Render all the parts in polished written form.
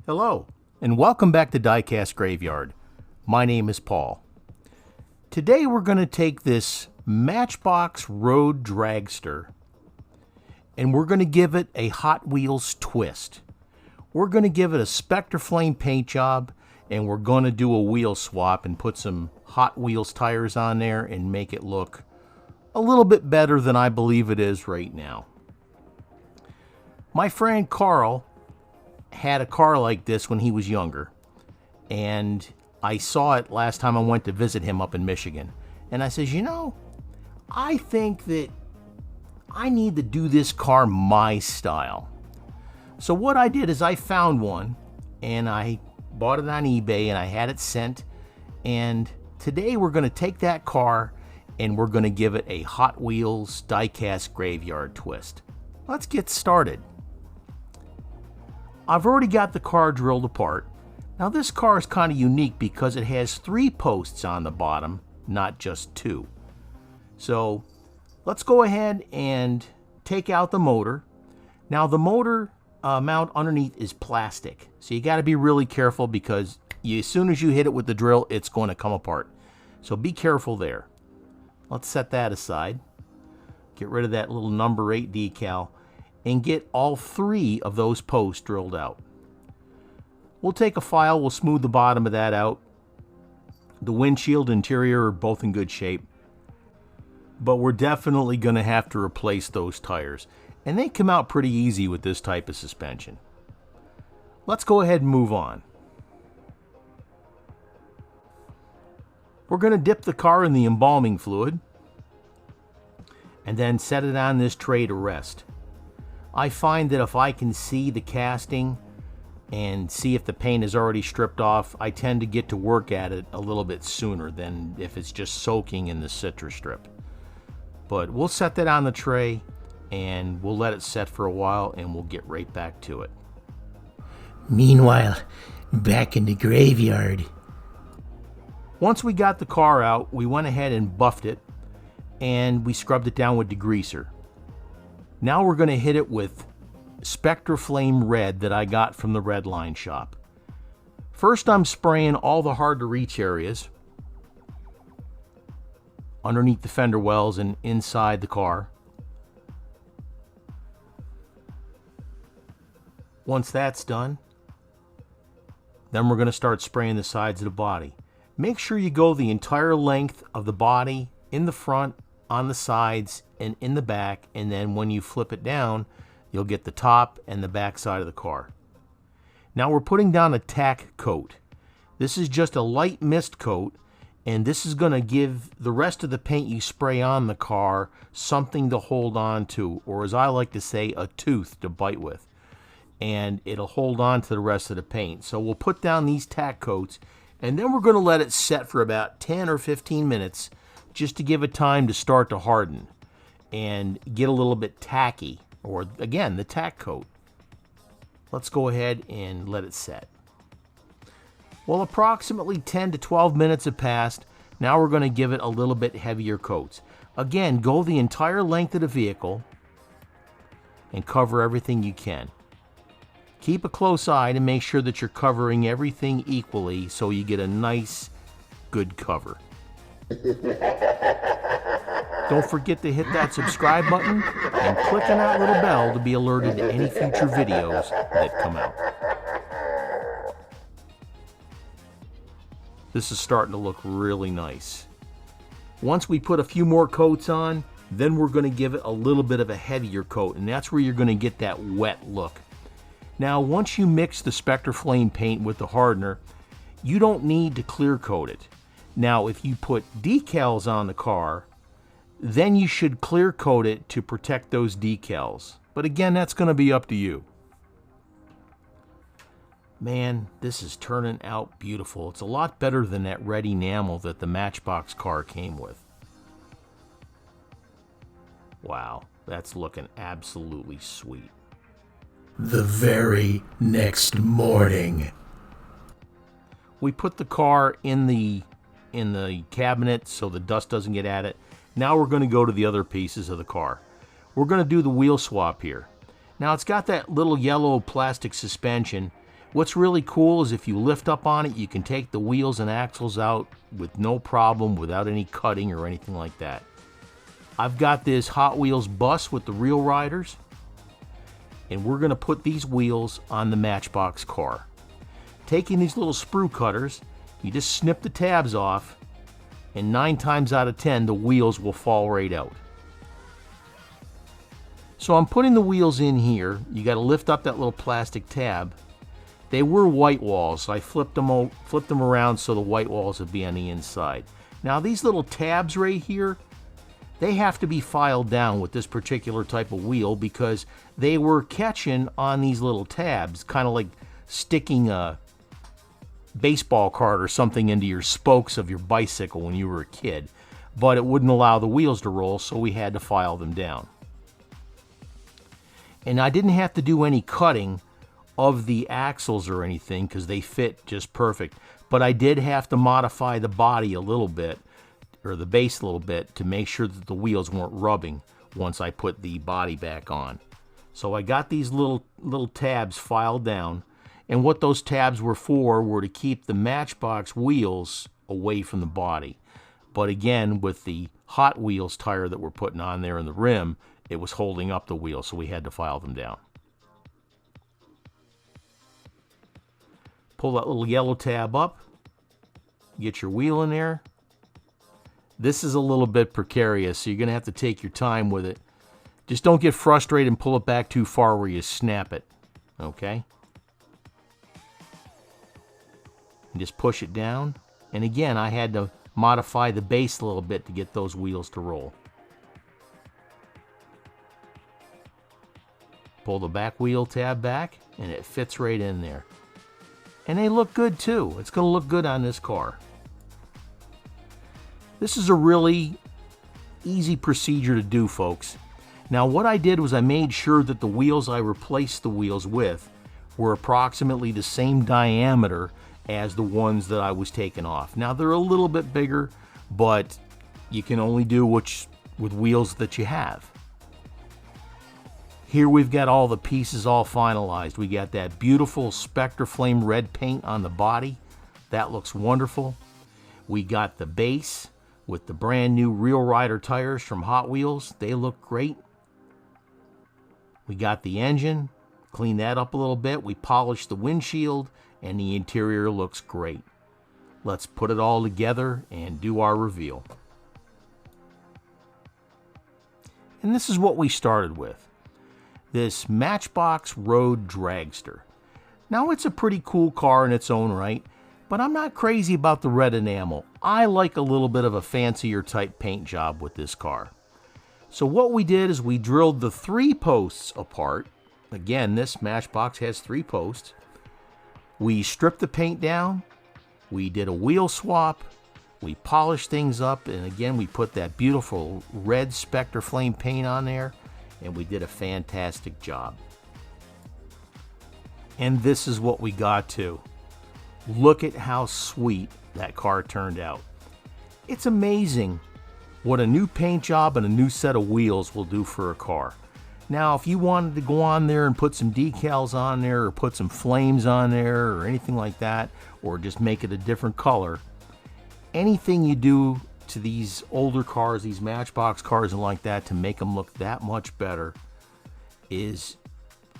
Hello, and welcome back to Diecast Graveyard. My name is Paul. Today we're going to take this Matchbox Road Dragster and we're going to give it a Hot Wheels twist. We're going to give it a Spectre Flame paint job, and we're going to do a wheel swap and put some Hot Wheels tires on there and make it look a little bit better than I believe it is right now. My friend Carl had a car like this when he was younger, and I saw it last time I went to visit him up in Michigan, and I says, I think that I need to do this car my style. So what I did is I found one and I bought it on eBay and I had it sent, and today we're going to take that car and we're going to give it a Hot Wheels Diecast Graveyard twist. Let's get started. I've already got the car drilled apart. Now this car is kind of unique because it has 3 posts on the bottom, not just 2. So let's go ahead and take out the motor. Now the motor mount underneath is plastic, so you got to be really careful because as soon as you hit it with the drill, it's going to come apart. So be careful there. Let's set that aside. Get rid of that little number 8 decal and get all 3 of those posts drilled out. We'll take a file, we'll smooth the bottom of that out. The windshield, interior are both in good shape, but we're definitely going to have to replace those tires, and they come out pretty easy with this type of suspension. Let's go ahead and move on. We're going to dip the car in the embalming fluid and then set it on this tray to rest. I find that if I can see the casting and see if the paint is already stripped off, I tend to get to work at it a little bit sooner than if it's just soaking in the citrus strip. But we'll set that on the tray and we'll let it set for a while and we'll get right back to it. Meanwhile, back in the graveyard. Once we got the car out, we went ahead and buffed it and we scrubbed it down with degreaser. Now we're going to hit it with Spectre Flame Red that I got from the Red Line shop. First, I'm spraying all the hard to reach areas underneath the fender wells and inside the car. Once that's done, then we're going to start spraying the sides of the body. Make sure you go the entire length of the body, in the front, on the sides, and in the back, and then when you flip it down, you'll get the top and the back side of the car. Now we're putting down a tack coat. This is just a light mist coat, and this is going to give the rest of the paint you spray on the car something to hold on to, or as I like to say, a tooth to bite with. And it'll hold on to the rest of the paint. So we'll put down these tack coats, and then we're going to let it set for about 10 or 15 minutes just to give it time to start to harden and get a little bit tacky, or again, the tack coat. Let's go ahead and let it set. Well, approximately 10 to 12 minutes have passed. Now we're going to give it a little bit heavier coats. Again, go the entire length of the vehicle and cover everything you can. Keep a close eye to make sure that you're covering everything equally so you get a nice, good cover. Don't forget to hit that subscribe button and click on that little bell to be alerted to any future videos that come out. This is starting to look really nice. Once we put a few more coats on, then we're going to give it a little bit of a heavier coat, and that's where you're going to get that wet look. Now, once you mix the Spectre Flame paint with the hardener, you don't need to clear coat it. Now, if you put decals on the car, then you should clear coat it to protect those decals. But again, that's going to be up to you. Man, this is turning out beautiful. It's a lot better than that red enamel that the Matchbox car came with. Wow, that's looking absolutely sweet. The very next morning, we put the car in the cabinet so the dust doesn't get at it. Now we're going to go to the other pieces of the car. We're going to do the wheel swap here. Now it's got that little yellow plastic suspension. What's really cool is if you lift up on it, you can take the wheels and axles out with no problem, without any cutting or anything like that. I've got this Hot Wheels bus with the Real Riders, and we're going to put these wheels on the Matchbox car. Taking these little sprue cutters, you just snip the tabs off, and 9 times out of 10, the wheels will fall right out. So I'm putting the wheels in here. You got to lift up that little plastic tab. They were white walls, so I flipped them around so the white walls would be on the inside. Now these little tabs right here, they have to be filed down with this particular type of wheel because they were catching on these little tabs, kind of like sticking a baseball card or something into your spokes of your bicycle when you were a kid. But it wouldn't allow the wheels to roll, so we had to file them down. And I didn't have to do any cutting of the axles or anything because they fit just perfect. But I did have to modify the body a little bit, or the base a little bit, to make sure that the wheels weren't rubbing once I put the body back on. So I got these little tabs filed down, and what those tabs were for were to keep the Matchbox wheels away from the body. But again, with the Hot Wheels tire that we're putting on there in the rim, it was holding up the wheel, so we had to file them down. Pull that little yellow tab up, get your wheel in there. This is a little bit precarious, so you're going to have to take your time with it. Just don't get frustrated and pull it back too far where you snap it, okay? And just push it down. And again, I had to modify the base a little bit to get those wheels to roll. Pull the back wheel tab back, and it fits right in there. And they look good too. It's going to look good on this car. This is a really easy procedure to do, folks. Now what I did was I made sure that the wheels I replaced the wheels with were approximately the same diameter as the ones that I was taking off. Now they're a little bit bigger, but you can only do with wheels that you have. Here we've got all the pieces all finalized. We got that beautiful Spectre Flame red paint on the body. That looks wonderful. We got the base with the brand new Real Rider tires from Hot Wheels. They look great. We got the engine. Clean that up a little bit. We polished the windshield, and the interior looks great. Let's put it all together and do our reveal. And this is what we started with. This Matchbox Road Dragster. Now it's a pretty cool car in its own right, but I'm not crazy about the red enamel. I like a little bit of a fancier type paint job with this car. So what we did is we drilled the 3 posts apart. Again, this Matchbox has 3 posts. We stripped the paint down. We did a wheel swap. We polished things up, and again we put that beautiful red Spectre Flame paint on there. And we did a fantastic job. And this is what we got to. Look at how sweet that car turned out. It's amazing what a new paint job and a new set of wheels will do for a car. Now, if you wanted to go on there and put some decals on there, or put some flames on there, or anything like that, or just make it a different color, anything you do to these older cars, these Matchbox cars and like that, to make them look that much better is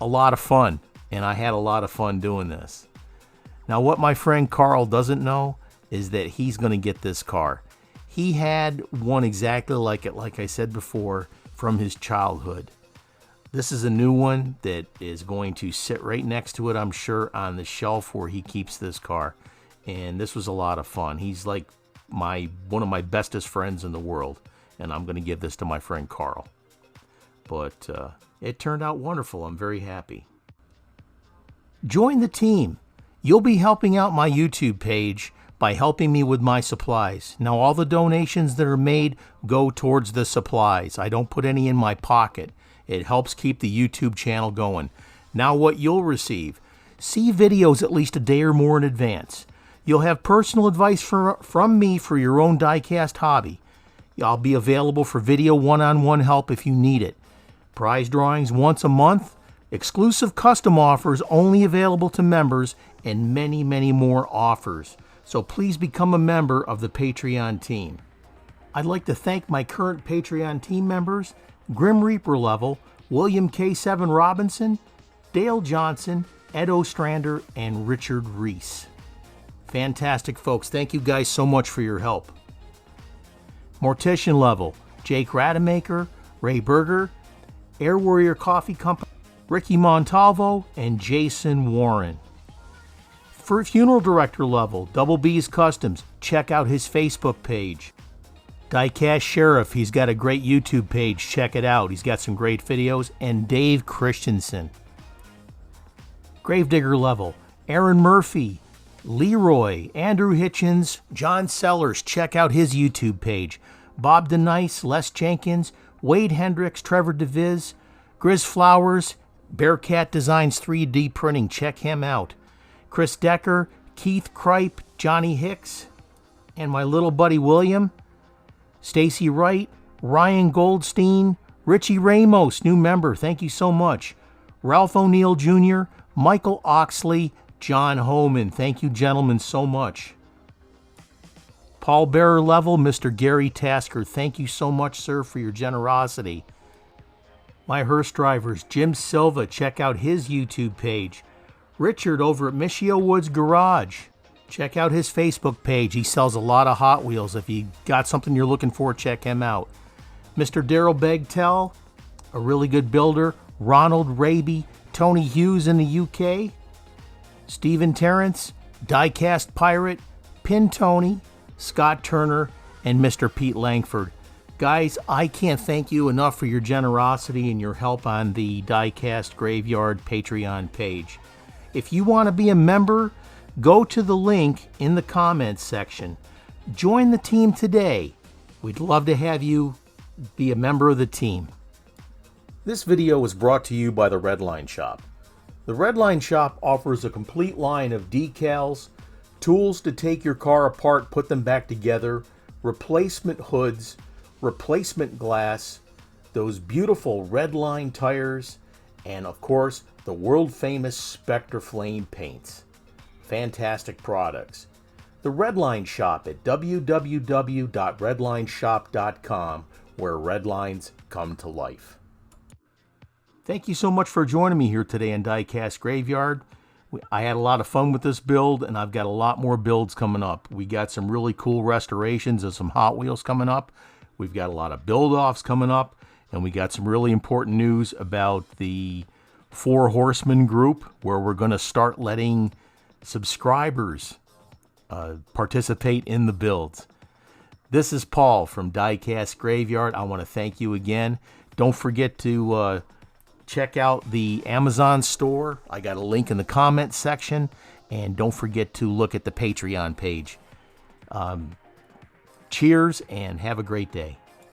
a lot of fun. And I had a lot of fun doing this. Now what my friend Carl doesn't know is that he's going to get this car. He had one exactly like it, like I said before, from his childhood. This is a new one that is going to sit right next to it, I'm sure, on the shelf where he keeps this car. And this was a lot of fun. He's like one of my bestest friends in the world, and I'm going to give this to my friend Carl. But it turned out wonderful. I'm very happy. Join the team. You'll be helping out my YouTube page by helping me with my supplies. Now all the donations that are made go towards the supplies. I don't put any in my pocket. It helps keep the YouTube channel going. Now what you'll receive: see videos at least a day or more in advance. You'll have personal advice from me for your own diecast hobby. I'll be available for video one-on-one help if you need it. Prize drawings once a month, Exclusive custom offers only available to members, and many, many more offers. So please become a member of the Patreon team. I'd like to thank my current Patreon team members: Grim Reaper Level, William K7 Robinson, Dale Johnson, Ed Ostrander, and Richard Reese. Fantastic folks. Thank you guys so much for your help. Mortician Level, Jake Rademacher, Ray Berger, Air Warrior Coffee Company, Ricky Montalvo, and Jason Warren. For Funeral Director Level, Double B's Customs, check out his Facebook page. Diecast Sheriff, he's got a great YouTube page, check it out. He's got some great videos. And Dave Christensen. Gravedigger Level, Aaron Murphy, Leroy, Andrew Hitchens, John Sellers, check out his YouTube page. Bob DeNice, Les Jenkins, Wade Hendricks, Trevor DeViz, Grizz Flowers, Bearcat Designs 3D Printing, check him out. Chris Decker, Keith Kripe, Johnny Hicks, and my little buddy William, Stacy Wright, Ryan Goldstein, Richie Ramos, new member, thank you so much. Ralph O'Neill Jr., Michael Oxley, John Homan, thank you gentlemen so much. Paul Bearer Level, Mr. Gary Tasker, thank you so much, sir, for your generosity. My hearse drivers, Jim Silva, check out his YouTube page. Richard over at Michio Woods Garage, check out his Facebook page. He sells a lot of Hot Wheels. If you got something you're looking for, check him out. Mr. Daryl Begtel, a really good builder. Ronald Raby, Tony Hughes in the UK. Stephen Terrence, Diecast Pirate, Pin Tony, Scott Turner, and Mr. Pete Langford. Guys, I can't thank you enough for your generosity and your help on the Diecast Graveyard Patreon page. If you want to be a member, go to the link in the comments section. Join the team today. We'd love to have you be a member of the team. This video was brought to you by the Redline Shop. The Redline Shop offers a complete line of decals, tools to take your car apart, put them back together, replacement hoods, replacement glass, those beautiful Redline tires, and of course, the world famous Spectre Flame paints. Fantastic products. The Redline Shop at www.redlineshop.com, where Redlines come to life. Thank you so much for joining me here today in Diecast Graveyard. I had a lot of fun with this build, and I've got a lot more builds coming up. We got some really cool restorations of some Hot Wheels coming up. We've got a lot of build-offs coming up, and we got some really important news about the Four Horsemen group, where we're going to start letting subscribers participate in the builds. This is Paul from Diecast Graveyard. I want to thank you again. Don't forget to check out the Amazon store. I got a link in the comments section. And don't forget to look at the Patreon page. Cheers and have a great day.